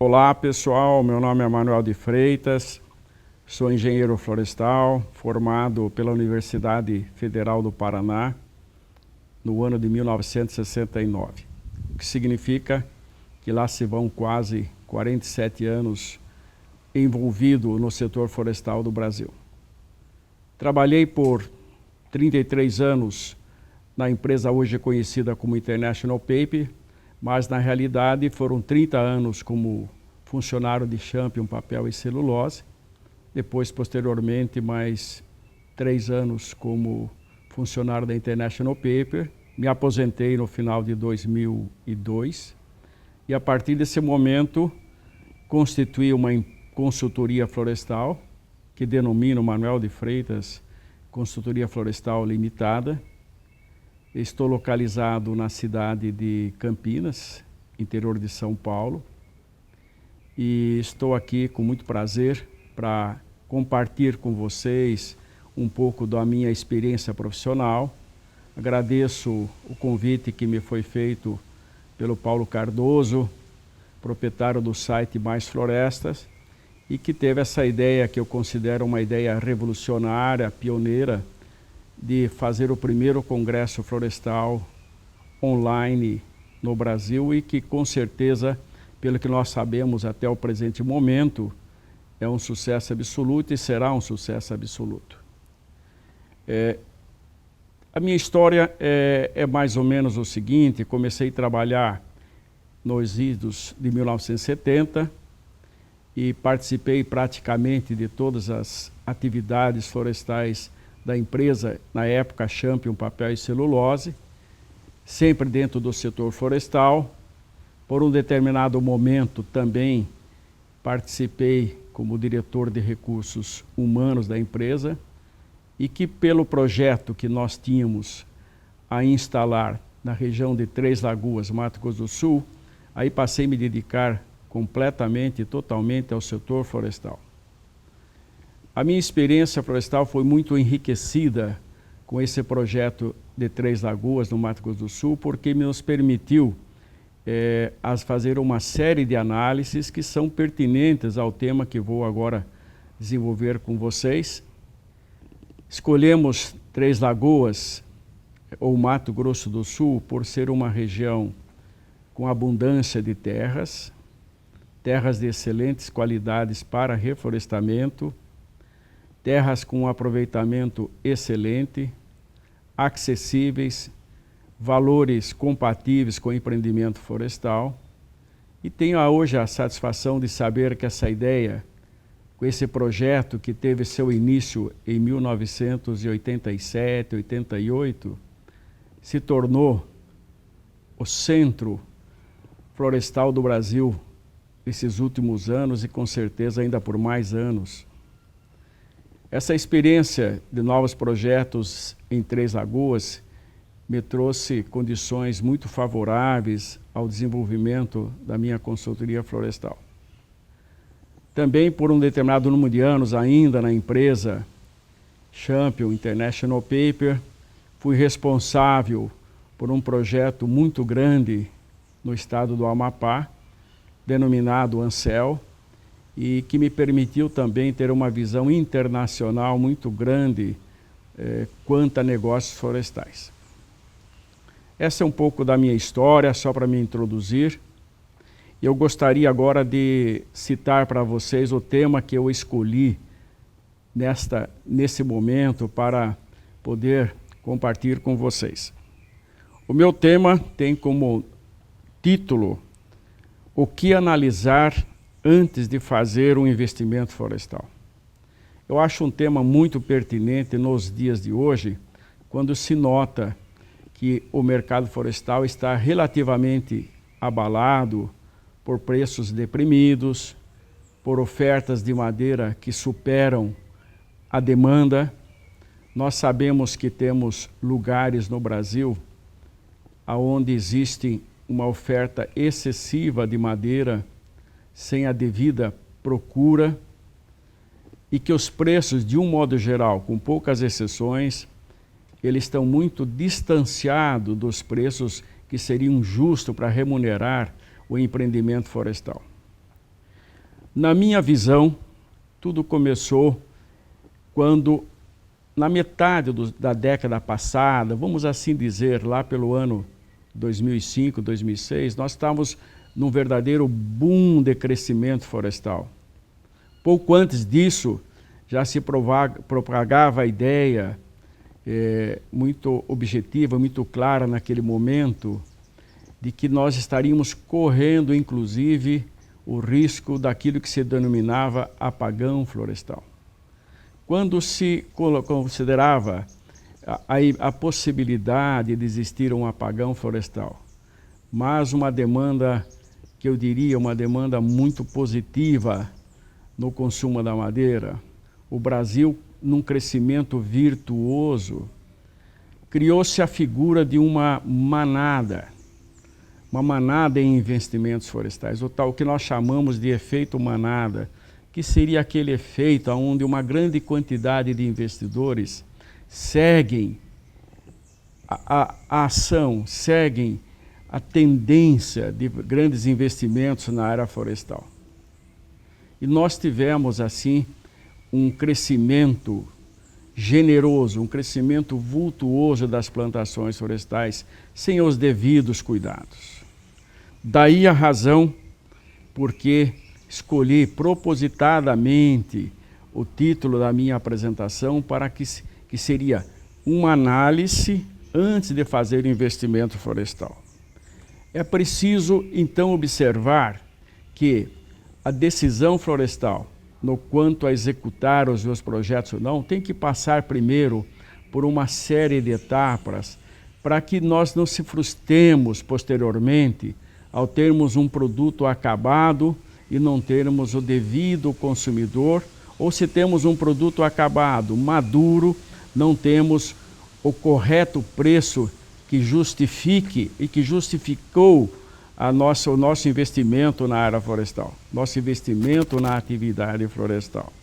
Olá pessoal, meu nome é Manuel de Freitas, sou engenheiro florestal, formado pela Universidade Federal do Paraná no ano de 1969, o que significa que lá se vão quase 47 anos envolvido no setor florestal do Brasil. Trabalhei por 33 anos na empresa hoje conhecida como International Paper, mas na realidade foram 30 anos como funcionário de Champion Papel e Celulose, depois posteriormente mais 3 anos como funcionário da International Paper, me aposentei no final de 2002 e a partir desse momento constituí uma consultoria florestal que denomino Manuel de Freitas Consultoria Florestal Limitada. Estou localizado na cidade de Campinas, interior de São Paulo, e estou aqui com muito prazer para compartilhar com vocês um pouco da minha experiência profissional. Agradeço o convite que me foi feito pelo Paulo Cardoso, proprietário do site Mais Florestas, e que teve essa ideia que eu considero uma ideia revolucionária, pioneira, de fazer o primeiro congresso florestal online no Brasil e que com certeza, pelo que nós sabemos até o presente momento, é um sucesso absoluto e será um sucesso absoluto. A minha história é mais ou menos o seguinte: comecei a trabalhar nos idos de 1970 e participei praticamente de todas as atividades florestais da empresa, na época Champion Papel e Celulose, sempre dentro do setor florestal. Por um determinado momento também participei como diretor de recursos humanos da empresa e que pelo projeto que nós tínhamos a instalar na região de Três Lagoas, Mato Grosso do Sul, aí passei a me dedicar completamente e totalmente ao setor florestal. A minha experiência florestal foi muito enriquecida com esse projeto de Três Lagoas, no Mato Grosso do Sul, porque nos permitiu fazer uma série de análises que são pertinentes ao tema que vou agora desenvolver com vocês. Escolhemos Três Lagoas, ou Mato Grosso do Sul, por ser uma região com abundância de terras de excelentes qualidades para reflorestamento, terras com aproveitamento excelente, acessíveis, valores compatíveis com o empreendimento florestal. E tenho hoje a satisfação de saber que essa ideia, com esse projeto que teve seu início em 1987, 88, se tornou o centro florestal do Brasil nesses últimos anos e com certeza ainda por mais anos. Essa experiência de novos projetos em Três Lagoas me trouxe condições muito favoráveis ao desenvolvimento da minha consultoria florestal. Também por um determinado número de anos ainda na empresa Champion International Paper, fui responsável por um projeto muito grande no estado do Amapá, denominado Ancel, e que me permitiu também ter uma visão internacional muito grande quanto a negócios florestais. Essa é um pouco da minha história, só para me introduzir. Eu gostaria agora de citar para vocês o tema que eu escolhi nesse momento para poder compartilhar com vocês. O meu tema tem como título: o que analisar antes de fazer um investimento florestal. Eu acho um tema muito pertinente nos dias de hoje, quando se nota que o mercado florestal está relativamente abalado por preços deprimidos, por ofertas de madeira que superam a demanda. Nós sabemos que temos lugares no Brasil onde existe uma oferta excessiva de madeira sem a devida procura e que os preços, de um modo geral, com poucas exceções, eles estão muito distanciados dos preços que seriam justos para remunerar o empreendimento florestal. Na minha visão, tudo começou quando, na metade da década passada, vamos assim dizer, lá pelo ano 2005, 2006, nós estávamos num verdadeiro boom de crescimento florestal. Pouco antes disso, já se propagava a ideia muito objetiva, muito clara naquele momento, de que nós estaríamos correndo, inclusive, o risco daquilo que se denominava apagão florestal. Quando se considerava a possibilidade de existir um apagão florestal, mas uma demanda, que eu diria, uma demanda muito positiva no consumo da madeira, o Brasil, num crescimento virtuoso, criou-se a figura de uma manada em investimentos florestais, o tal que nós chamamos de efeito manada, que seria aquele efeito onde uma grande quantidade de investidores seguem a ação, seguem a tendência de grandes investimentos na área florestal. E nós tivemos, assim, um crescimento generoso, um crescimento vultuoso das plantações florestais, sem os devidos cuidados. Daí a razão porque escolhi propositadamente o título da minha apresentação para que seria uma análise antes de fazer o investimento florestal. É preciso, então, observar que a decisão florestal, no quanto a executar os seus projetos ou não, tem que passar primeiro por uma série de etapas para que nós não se frustremos posteriormente ao termos um produto acabado e não termos o devido consumidor, ou se temos um produto acabado, maduro, não temos o correto preço que justifique e que justificou o nosso investimento na área florestal, nosso investimento na atividade florestal.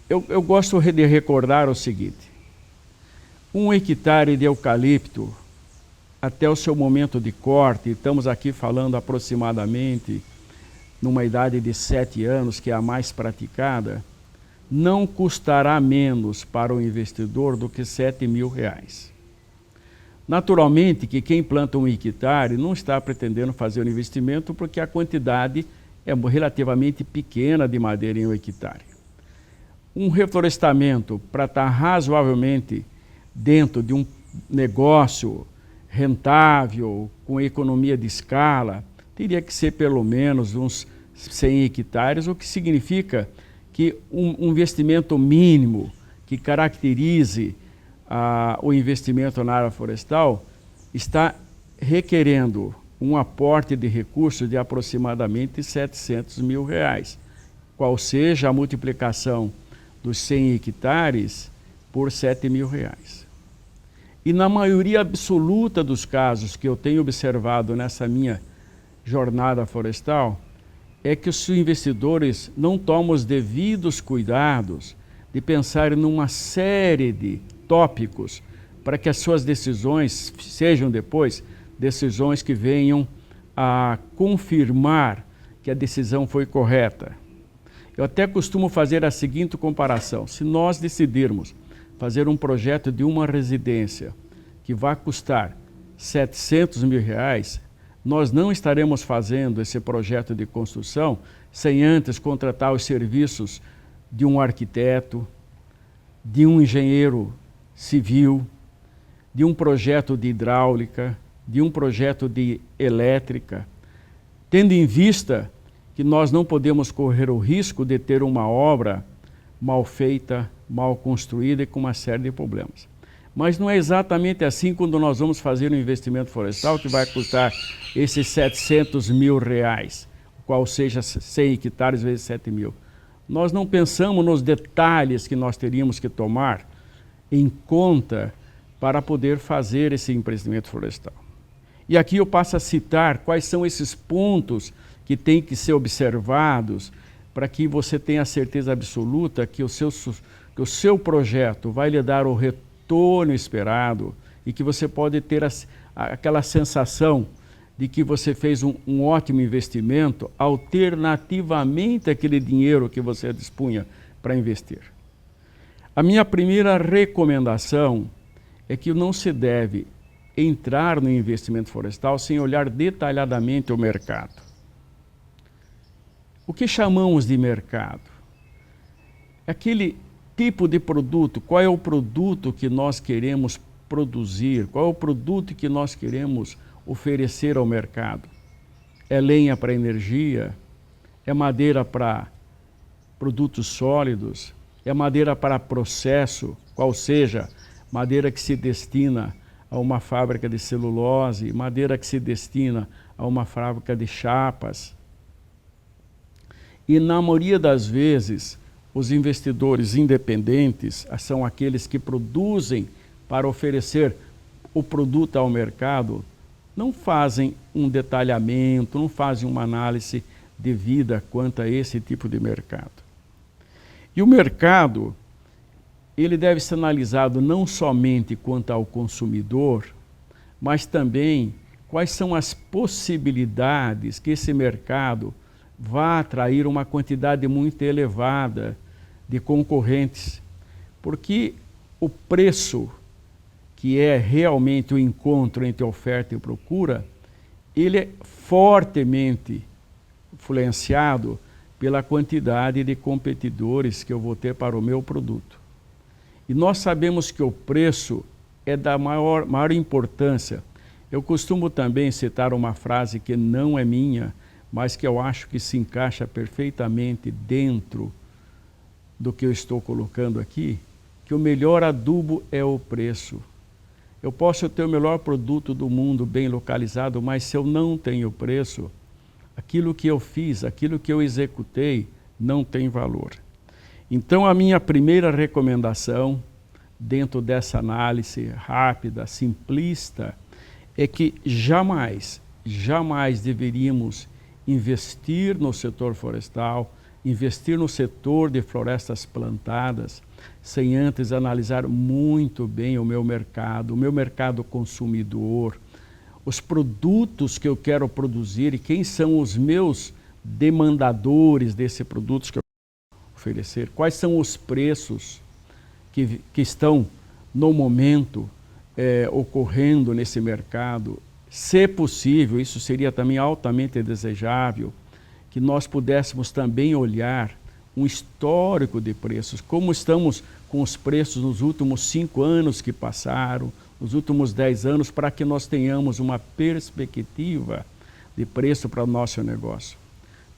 Eu gosto de recordar o seguinte: 1 hectare de eucalipto, até o seu momento de corte, estamos aqui falando aproximadamente numa idade de 7 anos, que é a mais praticada, não custará menos para o investidor do que R$7.000. Naturalmente que quem planta 1 hectare não está pretendendo fazer um investimento porque a quantidade é relativamente pequena de madeira em 1 hectare. Um reflorestamento, para estar razoavelmente dentro de um negócio rentável, com economia de escala, teria que ser pelo menos uns 100 hectares, o que significa que um investimento mínimo que caracterize o investimento na área florestal está requerendo um aporte de recursos de aproximadamente R$700.000, qual seja a multiplicação dos 100 hectares por R$7.000. E na maioria absoluta dos casos que eu tenho observado nessa minha jornada florestal, é que os investidores não tomam os devidos cuidados de pensar numa série de tópicos para que as suas decisões sejam depois decisões que venham a confirmar que a decisão foi correta. Eu até costumo fazer a seguinte comparação: se nós decidirmos fazer um projeto de uma residência que vai custar R$700.000, nós não estaremos fazendo esse projeto de construção sem antes contratar os serviços de um arquiteto, de um engenheiro civil, de um projeto de hidráulica, de um projeto de elétrica, tendo em vista que nós não podemos correr o risco de ter uma obra mal feita, mal construída e com uma série de problemas. Mas não é exatamente assim quando nós vamos fazer um investimento florestal que vai custar esses R$700.000, qual seja 100 hectares vezes 7.000. Nós não pensamos nos detalhes que nós teríamos que tomar em conta para poder fazer esse empreendimento florestal. E aqui eu passo a citar quais são esses pontos que têm que ser observados para que você tenha a certeza absoluta que o seu projeto vai lhe dar o retorno esperado e que você pode ter aquela sensação de que você fez um ótimo investimento alternativamente àquele dinheiro que você dispunha para investir. A minha primeira recomendação é que não se deve entrar no investimento florestal sem olhar detalhadamente o mercado. O que chamamos de mercado? Aquele tipo de produto, qual é o produto que nós queremos produzir, qual é o produto que nós queremos oferecer ao mercado. É lenha para energia, é madeira para produtos sólidos, é madeira para processo, qual seja, madeira que se destina a uma fábrica de celulose, madeira que se destina a uma fábrica de chapas. E na maioria das vezes, os investidores independentes são aqueles que produzem para oferecer o produto ao mercado, não fazem um detalhamento, não fazem uma análise devida quanto a esse tipo de mercado. E o mercado, ele deve ser analisado não somente quanto ao consumidor, mas também quais são as possibilidades que esse mercado vá atrair uma quantidade muito elevada de concorrentes. Porque o preço, que é realmente o encontro entre oferta e procura, ele é fortemente influenciado pela quantidade de competidores que eu vou ter para o meu produto. E nós sabemos que o preço é da maior importância. Eu costumo também citar uma frase que não é minha, mas que eu acho que se encaixa perfeitamente dentro do que eu estou colocando aqui, que o melhor adubo é o preço. Eu posso ter o melhor produto do mundo bem localizado, mas se eu não tenho preço, aquilo que eu fiz, aquilo que eu executei, não tem valor. Então, a minha primeira recomendação, dentro dessa análise rápida, simplista, é que jamais deveríamos investir no setor florestal, investir no setor de florestas plantadas, sem antes analisar muito bem o meu mercado consumidor, os produtos que eu quero produzir e quem são os meus demandadores desses produtos que eu quero oferecer, quais são os preços que estão no momento ocorrendo nesse mercado. Se possível, isso seria também altamente desejável, que nós pudéssemos também olhar um histórico de preços, como estamos com os preços nos últimos 5 anos que passaram, nos últimos 10 anos, para que nós tenhamos uma perspectiva de preço para o nosso negócio.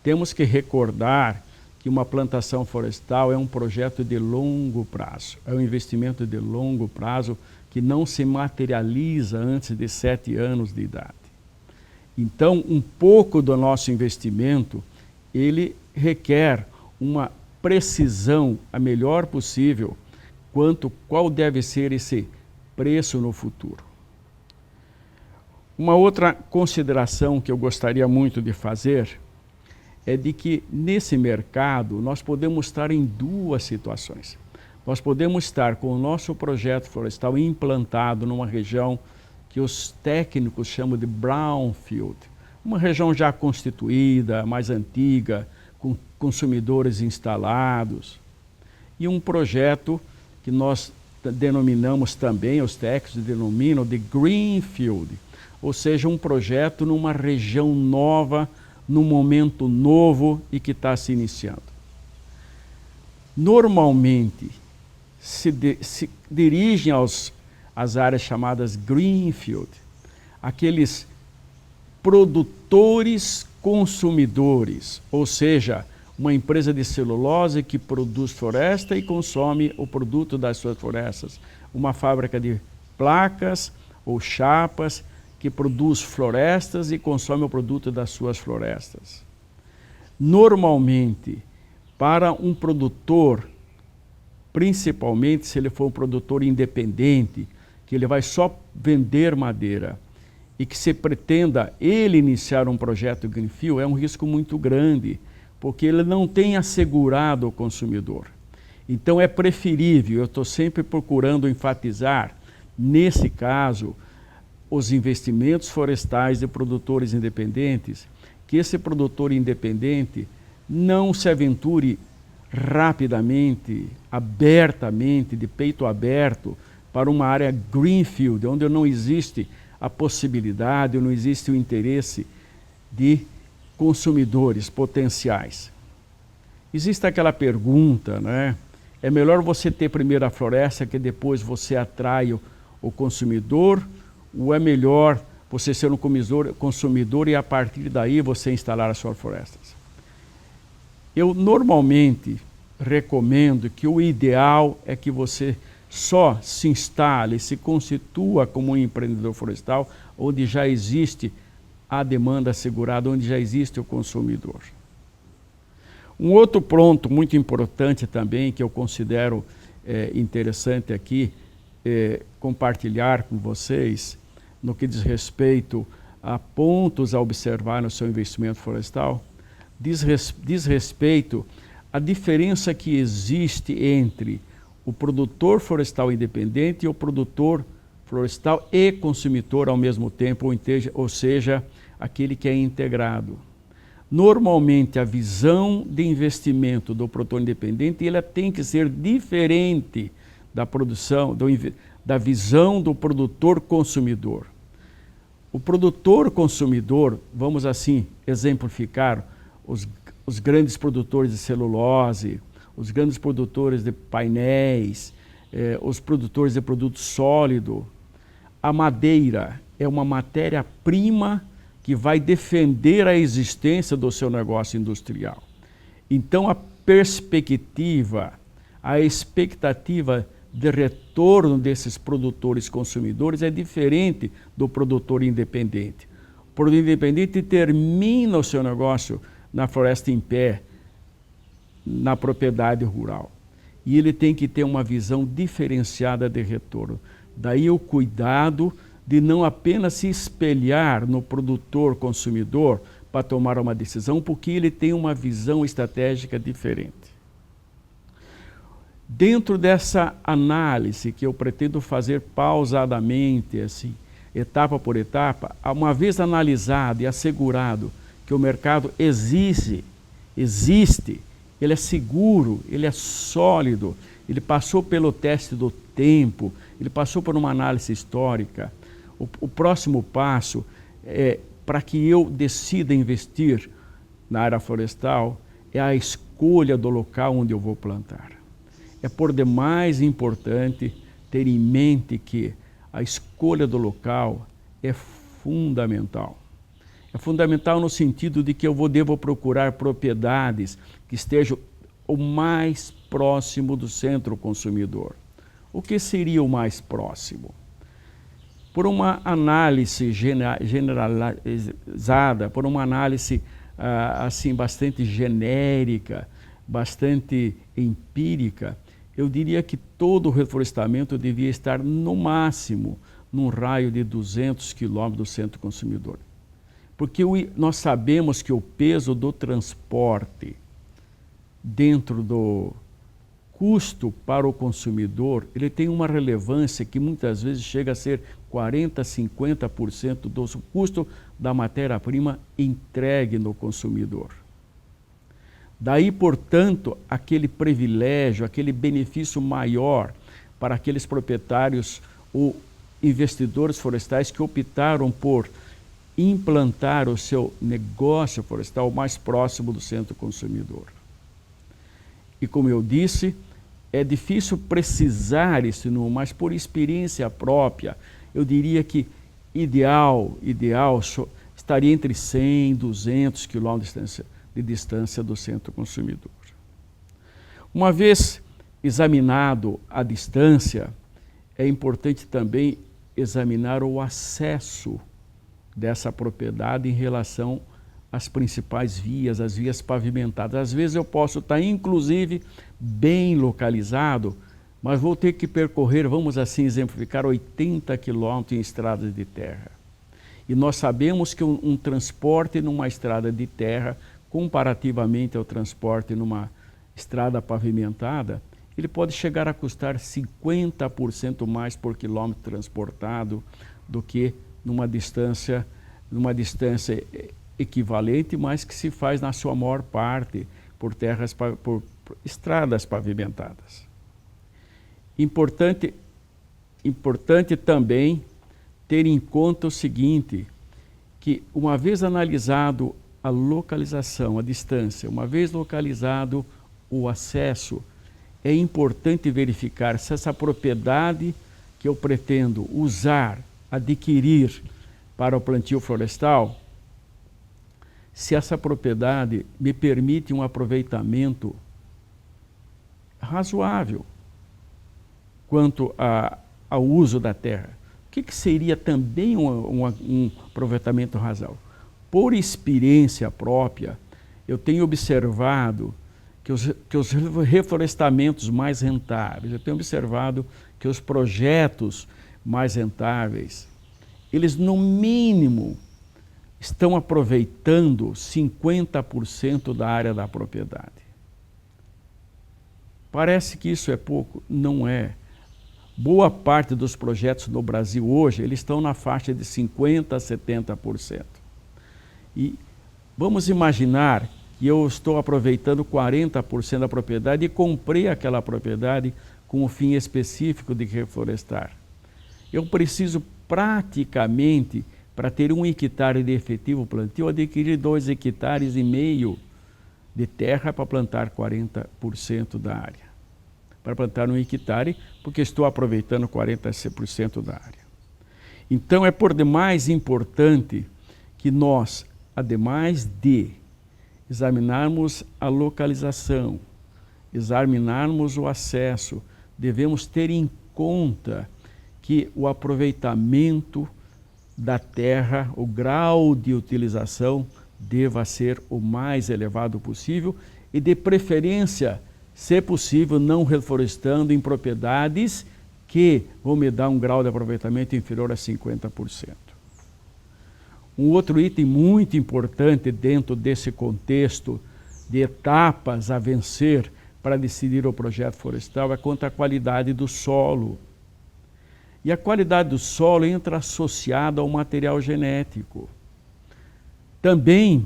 Temos que recordar que uma plantação florestal é um projeto de longo prazo, é um investimento de longo prazo que não se materializa antes de 7 anos de idade. Então, um pouco do nosso investimento, ele requer uma precisão a melhor possível qual deve ser esse preço no futuro. Uma outra consideração que eu gostaria muito de fazer é de que nesse mercado nós podemos estar em 2 situações. Nós podemos estar com o nosso projeto florestal implantado numa região que os técnicos chamam de brownfield, uma região já constituída, mais antiga, com consumidores instalados, e um projeto que nós denominamos também, os técnicos denominam de greenfield, ou seja, um projeto numa região nova, num momento novo e que está se iniciando. Normalmente, se dirigem às áreas chamadas greenfield, aqueles produtores consumidores, ou seja, uma empresa de celulose que produz floresta e consome o produto das suas florestas, uma fábrica de placas ou chapas que produz florestas e consome o produto das suas florestas. Normalmente, para um produtor, principalmente se ele for um produtor independente, que ele vai só vender madeira e que se pretenda ele iniciar um projeto greenfield, é um risco muito grande, porque ele não tem assegurado o consumidor. Então é preferível, eu estou sempre procurando enfatizar, nesse caso, os investimentos florestais de produtores independentes, que esse produtor independente não se aventure rapidamente, abertamente, de peito aberto, para uma área greenfield, onde não existe a possibilidade, não existe o interesse de consumidores potenciais. Existe aquela pergunta, né? É melhor você ter primeiro a floresta que depois você atrai o consumidor, ou é melhor você ser um consumidor e a partir daí você instalar as suas florestas? Eu normalmente recomendo que o ideal é que você só se instale, se constitua como um empreendedor florestal, onde já existe a demanda assegurada, onde já existe o consumidor. Um outro ponto muito importante também, que eu considero interessante aqui compartilhar com vocês, no que diz respeito a pontos a observar no seu investimento florestal, diz respeito à diferença que existe entre o produtor florestal independente e o produtor florestal e consumidor ao mesmo tempo, ou seja, aquele que é integrado. Normalmente, a visão de investimento do produtor independente ela tem que ser diferente da da visão do produtor consumidor. O produtor consumidor, vamos assim exemplificar, os grandes produtores de celulose, os grandes produtores de painéis, os produtores de produto sólido. A madeira é uma matéria-prima que vai defender a existência do seu negócio industrial. Então, a perspectiva, a expectativa de retorno desses produtores consumidores é diferente do produtor independente. O produtor independente termina o seu negócio na floresta em pé, na propriedade rural. E ele tem que ter uma visão diferenciada de retorno. Daí o cuidado de não apenas se espelhar no produtor consumidor para tomar uma decisão, porque ele tem uma visão estratégica diferente. Dentro dessa análise que eu pretendo fazer pausadamente, assim, etapa por etapa, uma vez analisado e assegurado que o mercado existe, ele é seguro, ele é sólido, ele passou pelo teste do tempo, ele passou por uma análise histórica. O próximo passo para que eu decida investir na área florestal é a escolha do local onde eu vou plantar. É por demais importante ter em mente que a escolha do local é fundamental. É fundamental no sentido de que eu devo procurar propriedades que estejam o mais próximo do centro consumidor. O que seria o mais próximo? Por uma análise generalizada, por uma análise assim, bastante genérica, bastante empírica, eu diria que todo o reflorestamento devia estar no máximo num raio de 200 quilômetros do centro consumidor. Porque nós sabemos que o peso do transporte dentro do custo para o consumidor, ele tem uma relevância que muitas vezes chega a ser 40%, 50% do custo da matéria-prima entregue no consumidor. Daí, portanto, aquele privilégio, aquele benefício maior para aqueles proprietários ou investidores florestais que optaram por implantar o seu negócio florestal mais próximo do centro consumidor. E como eu disse, é difícil precisar esse número, mas por experiência própria, eu diria que ideal estaria entre 100 e 200 quilômetros de distância do centro consumidor. Uma vez examinado a distância, é importante também examinar o acesso dessa propriedade em relação às principais vias, as vias pavimentadas. Às vezes eu posso estar, inclusive, bem localizado, mas vou ter que percorrer, vamos assim exemplificar, 80 quilômetros em estradas de terra. E nós sabemos que um transporte numa estrada de terra, comparativamente ao transporte numa estrada pavimentada, ele pode chegar a custar 50% mais por quilômetro transportado do que numa distância equivalente, mas que se faz na sua maior parte por estradas pavimentadas. Importante também ter em conta o seguinte, que uma vez analisado a localização, a distância, uma vez localizado o acesso, é importante verificar se essa propriedade que eu pretendo usar, adquirir para o plantio florestal, se essa propriedade me permite um aproveitamento razoável quanto ao uso da terra. O que seria também um aproveitamento razoável? Por experiência própria, eu tenho observado que os reflorestamentos mais rentáveis, eu tenho observado que os projetos mais rentáveis, eles no mínimo estão aproveitando 50% da área da propriedade. Parece que isso é pouco, não é. Boa parte dos projetos no Brasil hoje, eles estão na faixa de 50% a 70%. E vamos imaginar que eu estou aproveitando 40% da propriedade e comprei aquela propriedade com o fim específico de reflorestar. Eu preciso praticamente, para ter 1 hectare de efetivo plantio, adquirir 2,5 hectares de terra para plantar 40% da área. Para plantar 1 hectare, porque estou aproveitando 40% da área. Então é por demais importante que nós, ademais de examinarmos a localização, examinarmos o acesso, devemos ter em conta que o aproveitamento da terra, o grau de utilização deva ser o mais elevado possível e, de preferência, se possível, não reflorestando em propriedades que vão me dar um grau de aproveitamento inferior a 50%. Um outro item muito importante dentro desse contexto de etapas a vencer para decidir o projeto florestal é quanto à qualidade do solo. E a qualidade do solo entra associada ao material genético. Também,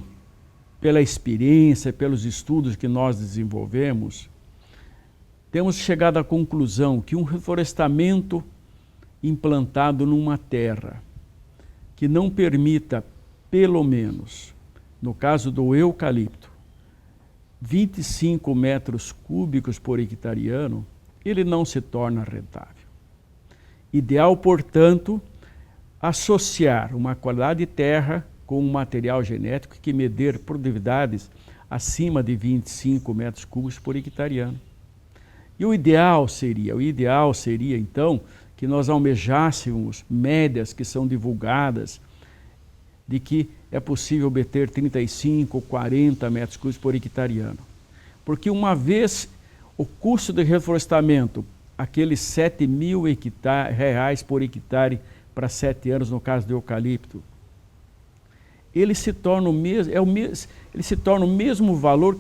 pela experiência, pelos estudos que nós desenvolvemos, temos chegado à conclusão que um reflorestamento implantado numa terra que não permita, pelo menos, no caso do eucalipto, 25 metros cúbicos por hectare ano, ele não se torna rentável. Ideal, portanto, associar uma qualidade de terra com um material genético que me dê produtividades acima de 25 metros cúbicos por hectare ano. E o ideal seria então que nós almejássemos médias que são divulgadas de que é possível obter 35, 40 metros cúbicos por hectare ano. Porque uma vez o custo de reflorestamento, aqueles 7 mil reais por hectare para 7 anos, no caso do eucalipto, ele se torna o mesmo valor,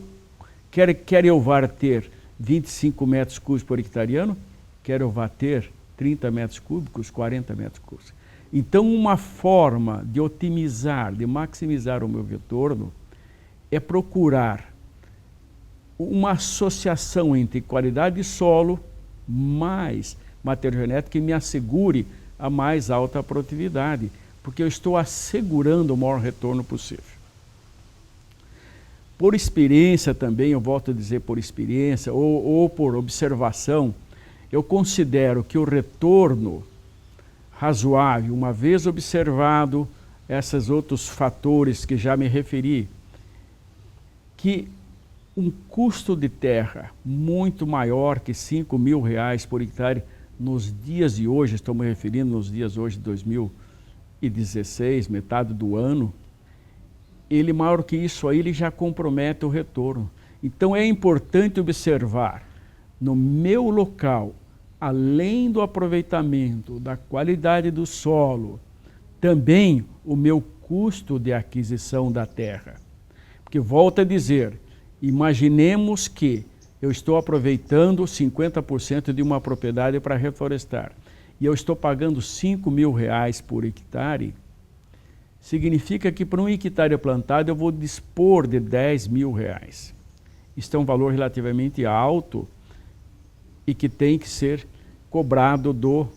quer eu vá ter 25 metros cúbicos por hectare ano, quer eu vá ter 30 metros cúbicos, 40 metros cúbicos. Então, uma forma de otimizar, de maximizar o meu retorno, é procurar uma associação entre qualidade de solo mais material genético que me assegure a mais alta produtividade, porque eu estou assegurando o maior retorno possível. Por experiência também, eu volto a dizer por experiência ou por observação, eu considero que o retorno razoável, uma vez observado esses outros fatores que já me referi, que um custo de terra muito maior que 5 mil reais por hectare nos dias de hoje, estou me referindo nos dias hoje de 2016, metade do ano, ele maior que isso aí, ele já compromete o retorno. Então é importante observar no meu local, além do aproveitamento, da qualidade do solo, também o meu custo de aquisição da terra. Porque, volto a dizer, imaginemos que eu estou aproveitando 50% de uma propriedade para reflorestar e eu estou pagando 5 mil reais por hectare, significa que para um hectare plantado eu vou dispor de R$10.000. Isso é um valor relativamente alto e que tem que ser cobrado do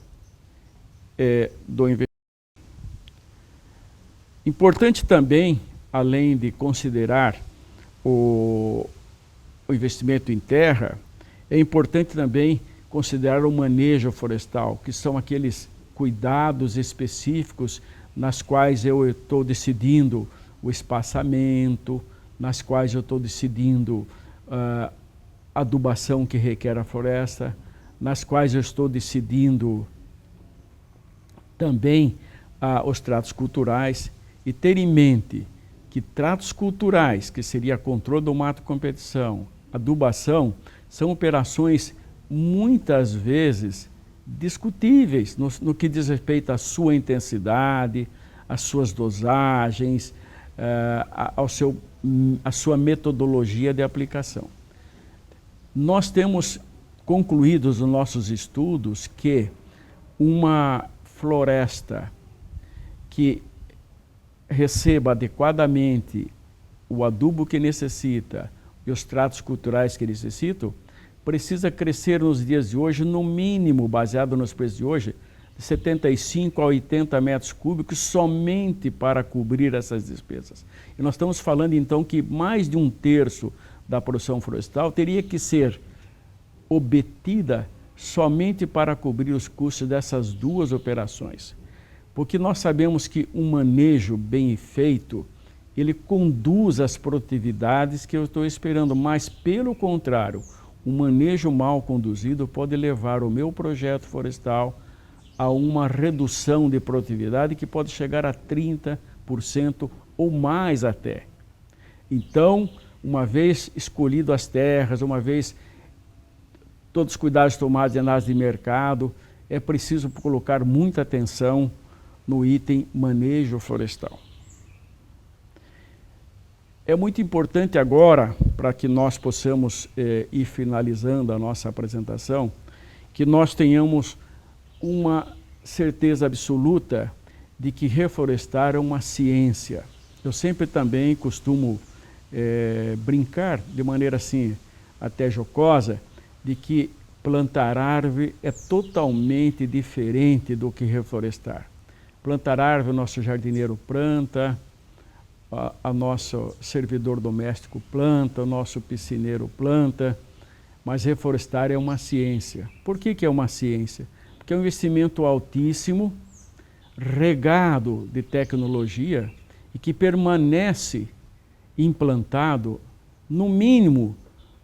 investidor. Importante também, além de considerar o investimento em terra, é importante também considerar o manejo florestal, que são aqueles cuidados específicos nas quais eu estou decidindo o espaçamento, nas quais eu estou decidindo a adubação que requer a floresta, nas quais eu estou decidindo também os tratos culturais, e ter em mente que tratos culturais, que seria controle do mato competição, adubação, são operações muitas vezes discutíveis no que diz respeito à sua intensidade, às suas dosagens, à sua metodologia de aplicação. Nós temos concluído os nossos estudos que uma floresta que receba adequadamente o adubo que necessita e os tratos culturais que necessitam, precisa crescer nos dias de hoje, no mínimo, baseado nos preços de hoje, de 75 a 80 metros cúbicos somente para cobrir essas despesas. E nós estamos falando então que mais de 1/3 da produção florestal teria que ser obtida somente para cobrir os custos dessas duas operações. Porque nós sabemos que um manejo bem feito, ele conduz às produtividades que eu estou esperando, mas pelo contrário, um manejo mal conduzido pode levar o meu projeto florestal a uma redução de produtividade que pode chegar a 30% ou mais até. Então, uma vez escolhido as terras, uma vez todos os cuidados tomados em análise de mercado, é preciso colocar muita atenção no item manejo florestal. É muito importante agora, para que nós possamos ir finalizando a nossa apresentação, que nós tenhamos uma certeza absoluta de que reflorestar é uma ciência. Eu sempre também costumo brincar, de maneira assim até jocosa, de que plantar árvore é totalmente diferente do que reflorestar. Plantar árvore, o nosso jardineiro planta, a nosso servidor doméstico planta, o nosso piscineiro planta, mas reflorestar é uma ciência. Por que é uma ciência? Porque é um investimento altíssimo, regado de tecnologia e que permanece implantado, no mínimo,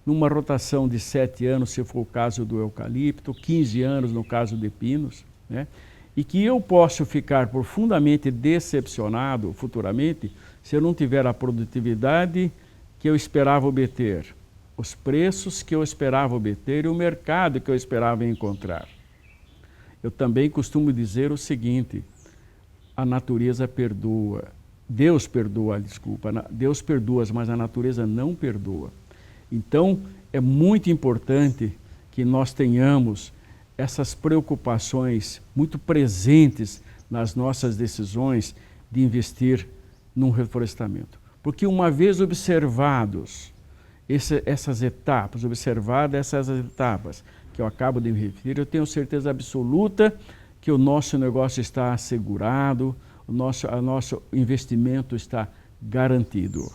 numa rotação de 7 anos, se for o caso do eucalipto, 15 anos no caso de pinos, né? E que eu posso ficar profundamente decepcionado futuramente se eu não tiver a produtividade que eu esperava obter, os preços que eu esperava obter e o mercado que eu esperava encontrar. Eu também costumo dizer o seguinte: a natureza perdoa, Deus perdoa, Deus perdoa, mas a natureza não perdoa. Então, é muito importante que nós tenhamos essas preocupações muito presentes nas nossas decisões de investir num reflorestamento. Porque uma vez observadas essas etapas que eu acabo de me referir, eu tenho certeza absoluta que o nosso negócio está assegurado, o nosso investimento está garantido.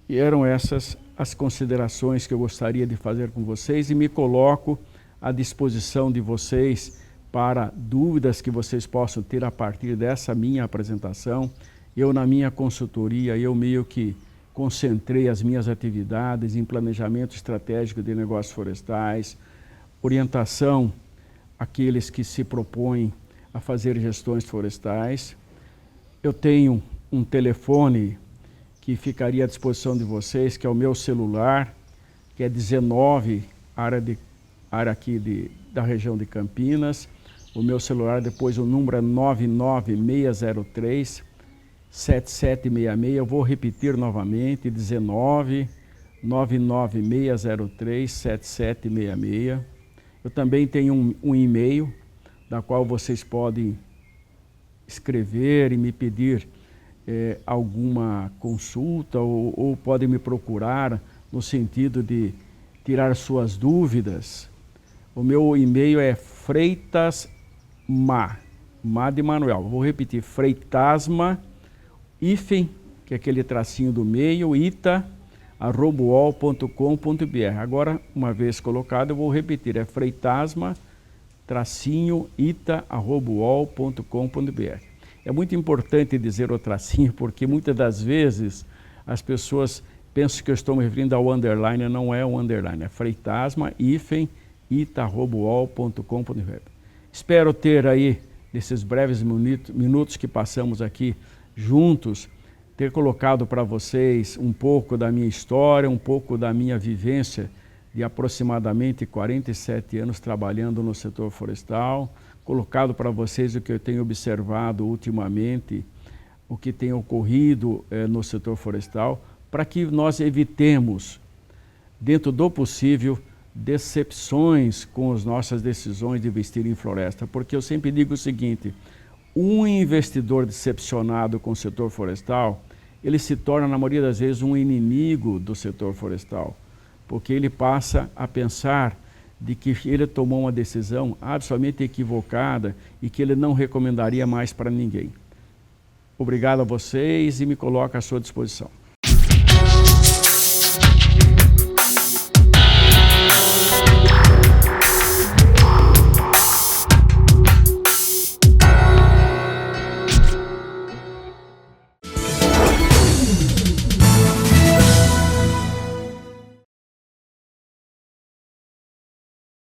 E eram essas as considerações que eu gostaria de fazer com vocês e me coloco à disposição de vocês para dúvidas que vocês possam ter a partir dessa minha apresentação. Eu, na minha consultoria, eu meio que concentrei as minhas atividades em planejamento estratégico de negócios florestais, orientação àqueles que se propõem a fazer gestões florestais. Eu tenho um telefone que ficaria à disposição de vocês, que é o meu celular, que é 19, área aqui da região de Campinas. O meu celular, depois o número é 99603-7766. Eu vou repetir novamente, 19 99603-7766. Eu também tenho um e-mail, da qual vocês podem escrever e me pedir alguma consulta ou podem me procurar no sentido de tirar suas dúvidas, o meu e-mail é freitasma, má de Manuel. Vou repetir, freitasma, hífen, que é aquele tracinho do meio, ita@uol.com.br. Agora, uma vez colocado, eu vou repetir, é freitasma, tracinho, ita@uol.com.br. É muito importante dizer o tracinho, porque muitas das vezes as pessoas pensam que eu estou me referindo ao underline, não é um underline, é freitasma, hífen, ita@uol.com.br. Espero ter aí, nesses breves minutos que passamos aqui juntos, ter colocado para vocês um pouco da minha história, um pouco da minha vivência de aproximadamente 47 anos trabalhando no setor florestal, colocado para vocês o que eu tenho observado ultimamente, o que tem ocorrido no setor florestal, para que nós evitemos, dentro do possível, decepções com as nossas decisões de investir em floresta. Porque eu sempre digo o seguinte, um investidor decepcionado com o setor florestal, ele se torna, na maioria das vezes, um inimigo do setor florestal, porque ele passa a pensar de que ele tomou uma decisão absolutamente equivocada e que ele não recomendaria mais para ninguém. Obrigado a vocês e me coloco à sua disposição.